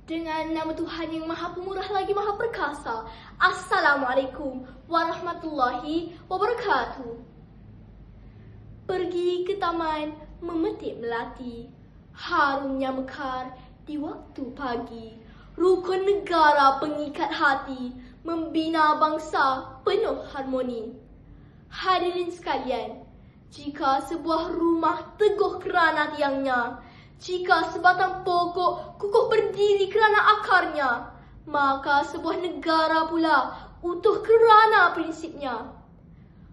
Dengan nama Tuhan yang Maha Pemurah lagi Maha Perkasa. Assalamualaikum warahmatullahi wabarakatuh. Pergi ke taman memetik melati, harumnya mekar di waktu pagi. Rukun negara pengikat hati, membina bangsa penuh harmoni. Hadirin sekalian, jika sebuah rumah teguh kerana tiangnya, jika sebatang pokok kukuh berdiri kerana akarnya, maka sebuah negara pula utuh kerana prinsipnya.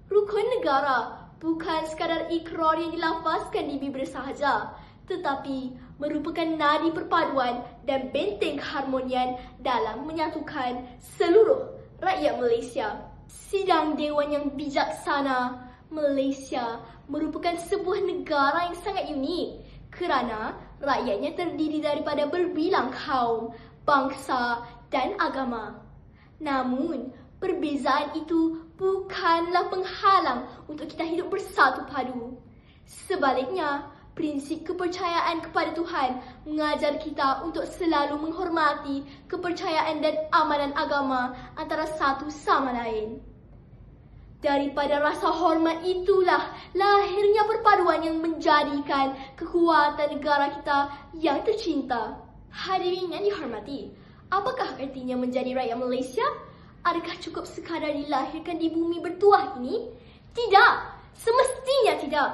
Rukun negara bukan sekadar ikrar yang dilafazkan di bibir sahaja, tetapi merupakan nadi perpaduan dan benteng keharmonian dalam menyatukan seluruh rakyat Malaysia. Sidang Dewan yang bijaksana, Malaysia merupakan sebuah negara yang sangat unik kerana rakyatnya terdiri daripada berbilang kaum, bangsa dan agama. Namun, perbezaan itu bukanlah penghalang untuk kita hidup bersatu padu. Sebaliknya, prinsip kepercayaan kepada Tuhan mengajar kita untuk selalu menghormati kepercayaan dan amanan agama antara satu sama lain. Daripada rasa hormat itulah lahirnya perpaduan yang menjadikan kekuatan negara kita yang tercinta. Hadirin yang dihormati, apakah artinya menjadi rakyat Malaysia? Adakah cukup sekadar dilahirkan di bumi bertuah ini? Tidak, semestinya tidak.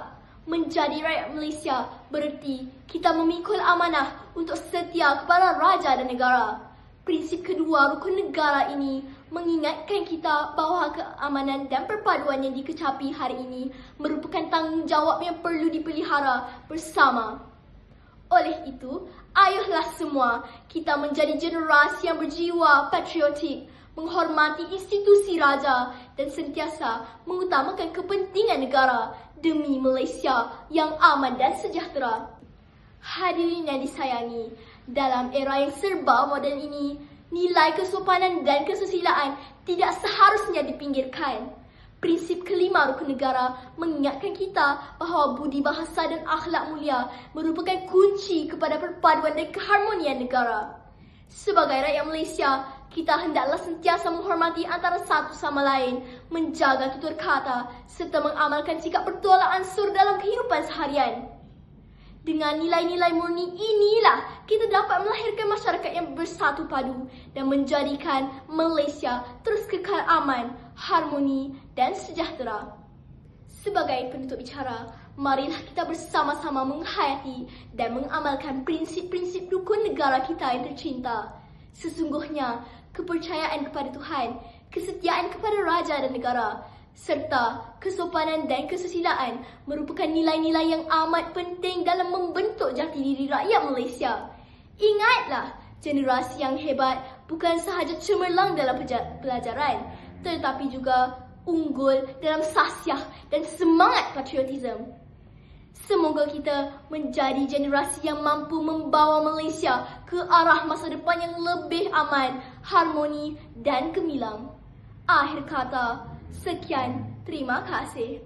Menjadi rakyat Malaysia bererti kita memikul amanah untuk setia kepada raja dan negara. Prinsip kedua rukun negara ini mengingatkan kita bahawa keamanan dan perpaduan yang dikecapi hari ini merupakan tanggungjawab yang perlu dipelihara bersama. Oleh itu, ayolah semua kita menjadi generasi yang berjiwa patriotik, menghormati institusi raja dan sentiasa mengutamakan kepentingan negara demi Malaysia yang aman dan sejahtera. Hadirin yang disayangi, dalam era yang serba moden ini, nilai kesopanan dan kesusilaan tidak seharusnya dipinggirkan. Prinsip kelima rukun negara mengingatkan kita bahawa budi bahasa dan akhlak mulia merupakan kunci kepada perpaduan dan keharmonian negara. Sebagai rakyat Malaysia, kita hendaklah sentiasa menghormati antara satu sama lain, menjaga tutur kata serta mengamalkan sikap bertolak ansur dalam kehidupan seharian. Dengan nilai-nilai murni inilah kita dapat melahirkan masyarakat yang bersatu padu dan menjadikan Malaysia terus kekal aman, harmoni dan sejahtera. Sebagai penutup bicara, marilah kita bersama-sama menghayati dan mengamalkan prinsip-prinsip rukun negara kita yang tercinta. Sesungguhnya, kepercayaan kepada Tuhan, kesetiaan kepada raja dan negara, serta kesopanan dan kesusilaan merupakan nilai-nilai yang amat penting dalam membentuk jati diri rakyat Malaysia. Ingatlah, generasi yang hebat bukan sahaja cemerlang dalam pelajaran, tetapi juga unggul dalam sahsiah dan semangat patriotisme. Semoga kita menjadi generasi yang mampu membawa Malaysia ke arah masa depan yang lebih aman, harmoni dan gemilang. Akhir kata, sekian, terima kasih.